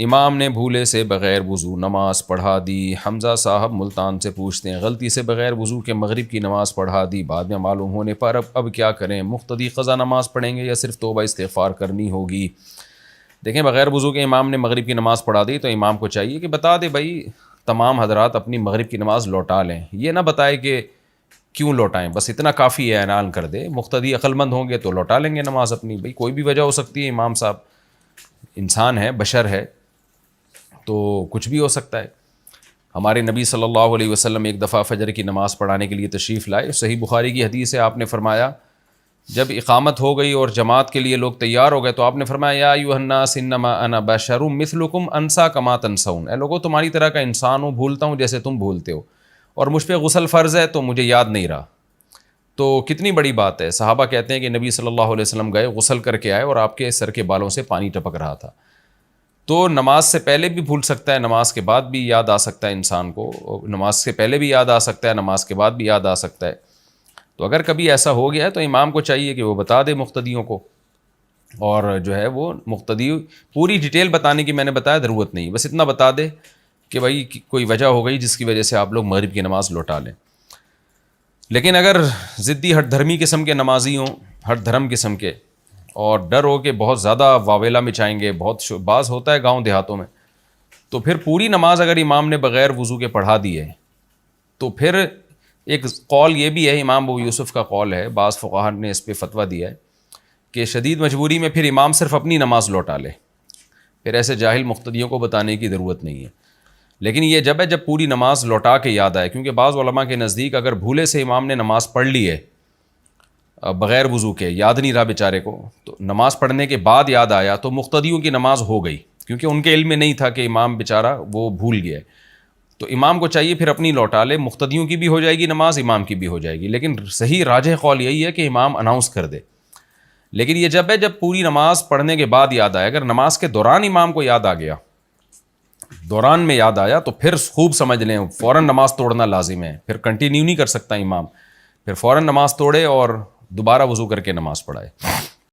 امام نے بھولے سے بغیر وضو نماز پڑھا دی۔ حمزہ صاحب ملتان سے پوچھتے ہیں غلطی سے بغیر وضو کے مغرب کی نماز پڑھا دی، بعد میں معلوم ہونے پر اب کیا کریں؟ مقتدی قضا نماز پڑھیں گے یا صرف توبہ استغفار کرنی ہوگی؟ دیکھیں بغیر وضو کے امام نے مغرب کی نماز پڑھا دی تو امام کو چاہیے کہ بتا دے بھائی تمام حضرات اپنی مغرب کی نماز لوٹا لیں، یہ نہ بتائے کہ کیوں لوٹائیں، بس اتنا کافی ہے، اعلان کر دے۔ مقتدی عقل مند ہوں گے تو لوٹا لیں گے نماز اپنی، بھائی کوئی بھی وجہ ہو سکتی ہے، امام صاحب انسان ہے، بشر ہے، تو کچھ بھی ہو سکتا ہے۔ ہمارے نبی صلی اللہ علیہ وسلم ایک دفعہ فجر کی نماز پڑھانے کے لیے تشریف لائے، صحیح بخاری کی حدیث ہے، آپ نے فرمایا جب اقامت ہو گئی اور جماعت کے لیے لوگ تیار ہو گئے تو آپ نے فرمایا یا ایھا الناس انما انا بشر مثلکم انسا کما تنسون، اے لوگوں تمہاری طرح کا انسان ہوں، بھولتا ہوں جیسے تم بھولتے ہو، اور مجھ پہ غسل فرض ہے تو مجھے یاد نہیں رہا۔ تو کتنی بڑی بات ہے، صحابہ کہتے ہیں کہ نبی صلی اللہ علیہ وسلم گئے، غسل کر کے آئے اور آپ کے سر کے بالوں سے پانی ٹپک رہا تھا۔ تو نماز سے پہلے بھی بھول سکتا ہے، نماز کے بعد بھی یاد آ سکتا ہے انسان کو، نماز سے پہلے بھی یاد آ سکتا ہے، نماز کے بعد بھی یاد آ سکتا ہے۔ تو اگر کبھی ایسا ہو گیا ہے تو امام کو چاہیے کہ وہ بتا دے مقتدیوں کو، اور جو ہے وہ مقتدی پوری ڈیٹیل بتانے کی میں نے بتایا ضرورت نہیں، بس اتنا بتا دے کہ بھائی کوئی وجہ ہو گئی جس کی وجہ سے آپ لوگ مغرب کی نماز لوٹا لیں۔ لیکن اگر ضدی ہٹ دھرمی قسم کے نمازی ہوں، ہٹ دھرم قسم کے، اور ڈر ہو کہ بہت زیادہ واویلا مچائیں گے، بہت باز ہوتا ہے گاؤں دیہاتوں میں، تو پھر پوری نماز اگر امام نے بغیر وضو کے پڑھا دی ہے تو پھر ایک قول یہ بھی ہے، امام ابو یوسف کا قول ہے، بعض فقہاء نے اس پہ فتویٰ دیا ہے کہ شدید مجبوری میں پھر امام صرف اپنی نماز لوٹا لے، پھر ایسے جاہل مقتدیوں کو بتانے کی ضرورت نہیں ہے۔ لیکن یہ جب ہے جب پوری نماز لوٹا کے یاد آئے، کیونکہ بعض علماء کے نزدیک اگر بھولے سے امام نے نماز پڑھ لی ہے بغیر وضو کے، یاد نہیں رہا بیچارے کو، تو نماز پڑھنے کے بعد یاد آیا تو مقتدیوں کی نماز ہو گئی، کیونکہ ان کے علم میں نہیں تھا کہ امام بیچارہ وہ بھول گیا ہے، تو امام کو چاہیے پھر اپنی لوٹا لے، مقتدیوں کی بھی ہو جائے گی نماز، امام کی بھی ہو جائے گی، لیکن صحیح راجح قول یہی ہے کہ امام اناؤنس کر دے۔ لیکن یہ جب ہے جب پوری نماز پڑھنے کے بعد یاد آئے، اگر نماز کے دوران امام کو یاد آ گیا، دوران میں یاد آیا، تو پھر خوب سمجھ لیں فوراً نماز توڑنا لازم ہے، پھر کنٹینیو نہیں کر سکتا امام، پھر فوراً نماز توڑے اور دوبارہ وضو کر کے نماز پڑھائے۔